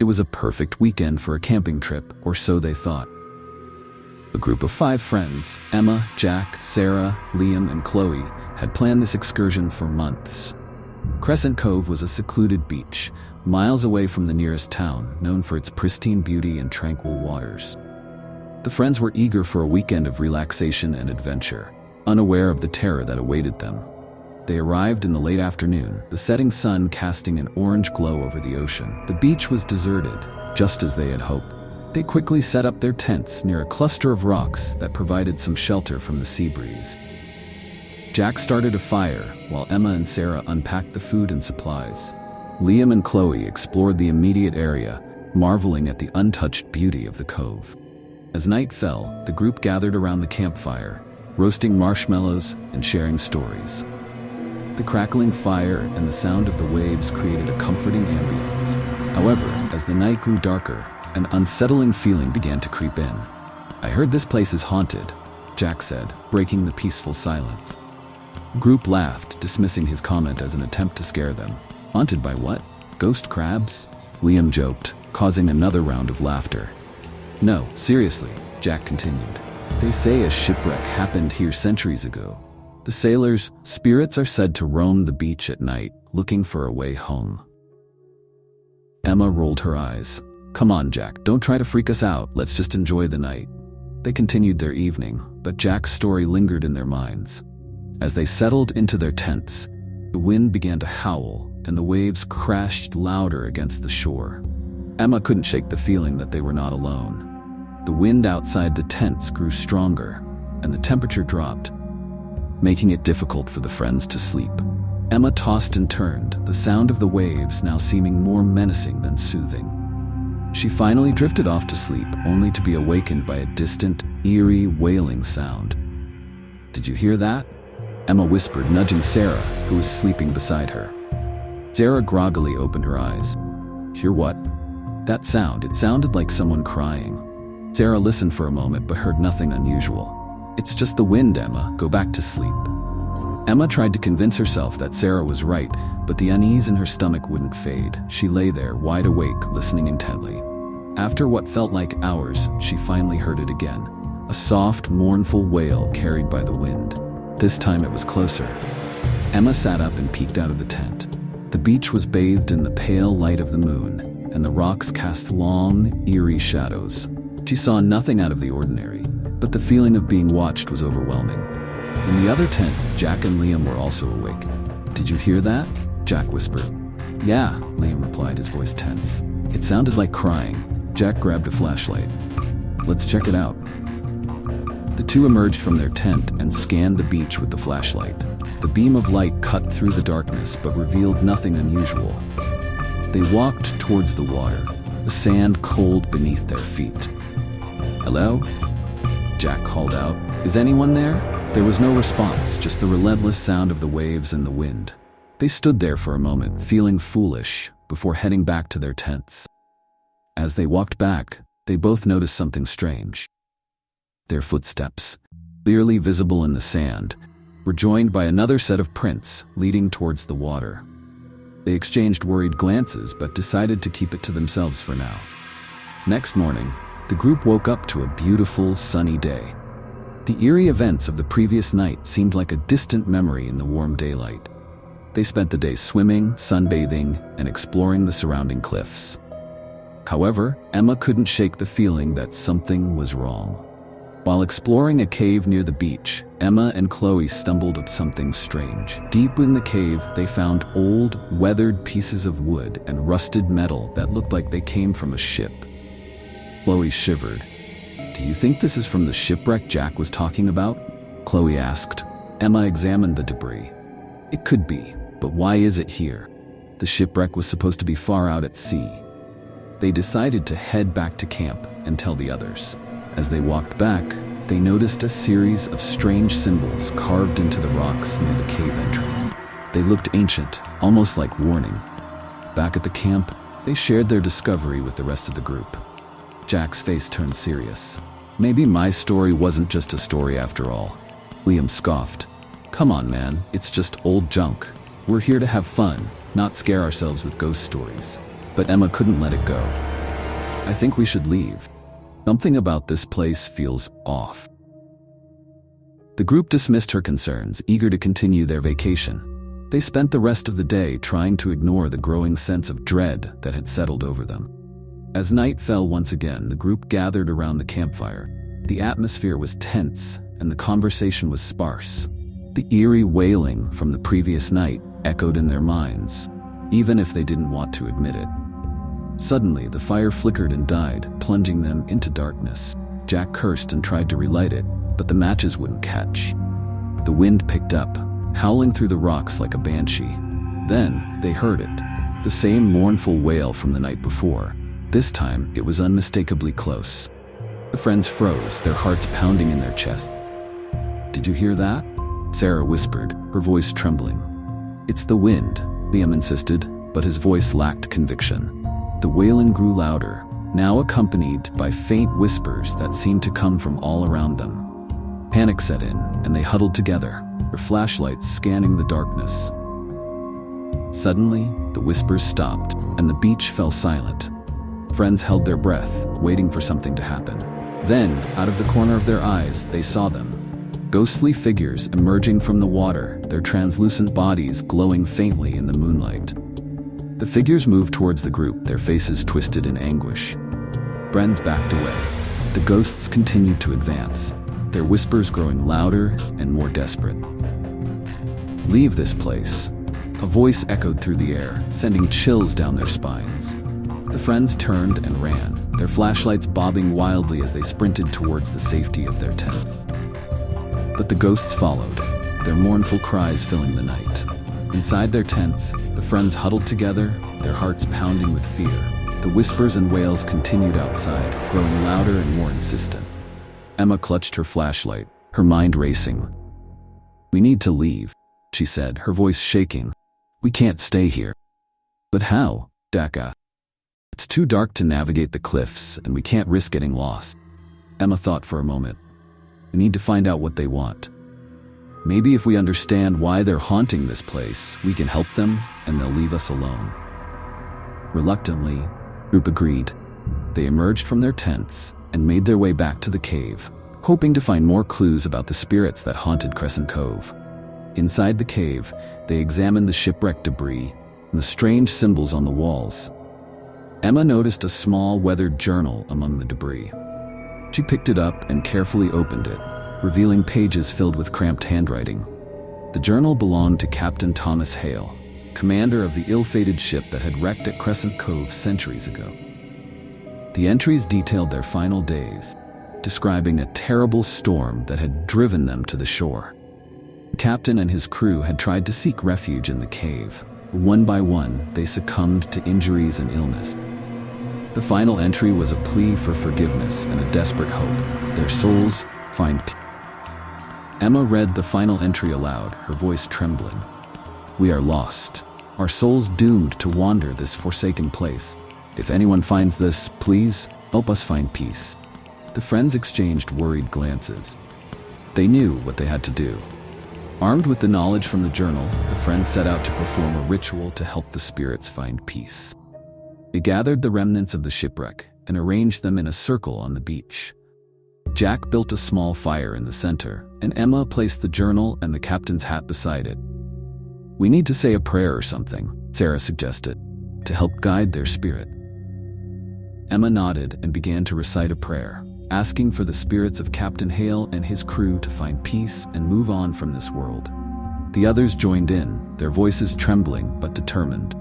was a perfect weekend for a camping trip, or so they thought. A group of 5 friends, Emma, Jack, Sarah, Liam, and Chloe, had planned this excursion for months. Crescent Cove was a secluded beach, miles away from the nearest town, known for its pristine beauty and tranquil waters. The friends were eager for a weekend of relaxation and adventure, unaware of the terror that awaited them. They arrived in the late afternoon, the setting sun casting an orange glow over the ocean. The beach was deserted, just as they had hoped. They quickly set up their tents near a cluster of rocks that provided some shelter from the sea breeze. Jack started a fire, while Emma and Sarah unpacked the food and supplies. Liam and Chloe explored the immediate area, marveling at the untouched beauty of the cove. As night fell, the group gathered around the campfire, roasting marshmallows and sharing stories. The crackling fire and the sound of the waves created a comforting ambience. However, as the night grew darker, an unsettling feeling began to creep in. "I heard this place is haunted," Jack said, breaking the peaceful silence. The group laughed, dismissing his comment as an attempt to scare them. "Haunted by what? Ghost crabs?" Liam joked, causing another round of laughter. "No, seriously," Jack continued. "They say a shipwreck happened here centuries ago. The sailors' spirits are said to roam the beach at night, looking for a way home." Emma rolled her eyes. "Come on, Jack, don't try to freak us out, let's just enjoy the night." They continued their evening, but Jack's story lingered in their minds. As they settled into their tents, the wind began to howl, and the waves crashed louder against the shore. Emma couldn't shake the feeling that they were not alone. The wind outside the tents grew stronger, and the temperature dropped, making it difficult for the friends to sleep. Emma tossed and turned, the sound of the waves now seeming more menacing than soothing. She finally drifted off to sleep, only to be awakened by a distant, eerie wailing sound. "Did you hear that?" Emma whispered, nudging Sarah, who was sleeping beside her. Sarah groggily opened her eyes. "Hear what?" "That sound, it sounded like someone crying." Sarah listened for a moment but heard nothing unusual. "It's just the wind, Emma. Go back to sleep." Emma tried to convince herself that Sarah was right, but the unease in her stomach wouldn't fade. She lay there, wide awake, listening intently. After what felt like hours, she finally heard it again. A soft, mournful wail carried by the wind. This time it was closer. Emma sat up and peeked out of the tent. The beach was bathed in the pale light of the moon, and the rocks cast long, eerie shadows. She saw nothing out of the ordinary, but the feeling of being watched was overwhelming. In the other tent, Jack and Liam were also awake. "Did you hear that?" Jack whispered. "Yeah," Liam replied, his voice tense. "It sounded like crying." Jack grabbed a flashlight. "Let's check it out." The two emerged from their tent and scanned the beach with the flashlight. The beam of light cut through the darkness but revealed nothing unusual. They walked towards the water, the sand cold beneath their feet. "Hello?" Jack called out. "Is anyone there?" There was no response, just the relentless sound of the waves and the wind. They stood there for a moment, feeling foolish, before heading back to their tents. As they walked back, they both noticed something strange. Their footsteps, clearly visible in the sand, were joined by another set of prints leading towards the water. They exchanged worried glances but decided to keep it to themselves for now. Next morning, the group woke up to a beautiful, sunny day. The eerie events of the previous night seemed like a distant memory in the warm daylight. They spent the day swimming, sunbathing, and exploring the surrounding cliffs. However, Emma couldn't shake the feeling that something was wrong. While exploring a cave near the beach, Emma and Chloe stumbled upon something strange. Deep in the cave, they found old, weathered pieces of wood and rusted metal that looked like they came from a ship. Chloe shivered. "Do you think this is from the shipwreck Jack was talking about?" Chloe asked. Emma examined the debris. "It could be, but why is it here? The shipwreck was supposed to be far out at sea." They decided to head back to camp and tell the others. As they walked back, they noticed a series of strange symbols carved into the rocks near the cave entrance. They looked ancient, almost like warning. Back at the camp, they shared their discovery with the rest of the group. Jack's face turned serious. "Maybe my story wasn't just a story after all." Liam scoffed. "Come on, man, it's just old junk. We're here to have fun, not scare ourselves with ghost stories." But Emma couldn't let it go. I think we should leave. Something about this place feels off." The group dismissed her concerns, eager to continue their vacation. They spent the rest of the day trying to ignore the growing sense of dread that had settled over them. As night fell once again, the group gathered around the campfire. The atmosphere was tense, and the conversation was sparse. The eerie wailing from the previous night echoed in their minds, even if they didn't want to admit it. Suddenly, the fire flickered and died, plunging them into darkness. Jack cursed and tried to relight it, but the matches wouldn't catch. The wind picked up, howling through the rocks like a banshee. Then, they heard it, the same mournful wail from the night before. This time, it was unmistakably close. The friends froze, their hearts pounding in their chests. "Did you hear that?" Sarah whispered, her voice trembling. "It's the wind," Liam insisted, but his voice lacked conviction. The wailing grew louder, now accompanied by faint whispers that seemed to come from all around them. Panic set in, and they huddled together, their flashlights scanning the darkness. Suddenly, the whispers stopped, and the beach fell silent. Friends held their breath, waiting for something to happen. Then, out of the corner of their eyes, they saw them. Ghostly figures emerging from the water, their translucent bodies glowing faintly in the moonlight. The figures moved towards the group, their faces twisted in anguish. Friends backed away. The ghosts continued to advance, their whispers growing louder and more desperate. "Leave this place," a voice echoed through the air, sending chills down their spines. The friends turned and ran, their flashlights bobbing wildly as they sprinted towards the safety of their tents. But the ghosts followed, their mournful cries filling the night. Inside their tents, the friends huddled together, their hearts pounding with fear. The whispers and wails continued outside, growing louder and more insistent. Emma clutched her flashlight, her mind racing. "We need to leave," she said, her voice shaking. "We can't stay here." "But how?" Jack asked. "It's too dark to navigate the cliffs, and we can't risk getting lost." Emma thought for a moment. "We need to find out what they want. Maybe if we understand why they're haunting this place, we can help them, and they'll leave us alone." Reluctantly, the group agreed. They emerged from their tents and made their way back to the cave, hoping to find more clues about the spirits that haunted Crescent Cove. Inside the cave, they examined the shipwreck debris and the strange symbols on the walls. Emma noticed a small weathered journal among the debris. She picked it up and carefully opened it, revealing pages filled with cramped handwriting. The journal belonged to Captain Thomas Hale, commander of the ill-fated ship that had wrecked at Crescent Cove centuries ago. The entries detailed their final days, describing a terrible storm that had driven them to the shore. The captain and his crew had tried to seek refuge in the cave. One by one, they succumbed to injuries and illness. The final entry was a plea for forgiveness and a desperate hope. Their souls find peace. Emma read the final entry aloud, her voice trembling. "We are lost, our souls doomed to wander this forsaken place. If anyone finds this, please help us find peace." The friends exchanged worried glances. They knew what they had to do. Armed with the knowledge from the journal, the friends set out to perform a ritual to help the spirits find peace. They gathered the remnants of the shipwreck and arranged them in a circle on the beach. Jack built a small fire in the center, and Emma placed the journal and the captain's hat beside it. "We need to say a prayer or something," Sarah suggested, "to help guide their spirit." Emma nodded and began to recite a prayer, asking for the spirits of Captain Hale and his crew to find peace and move on from this world. The others joined in, their voices trembling but determined.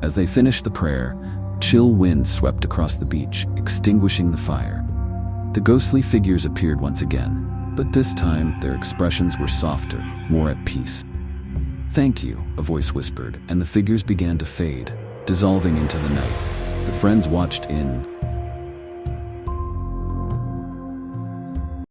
As they finished the prayer, chill winds swept across the beach, extinguishing the fire. The ghostly figures appeared once again, but this time their expressions were softer, more at peace. "Thank you," a voice whispered, and the figures began to fade, dissolving into the night. The friends watched in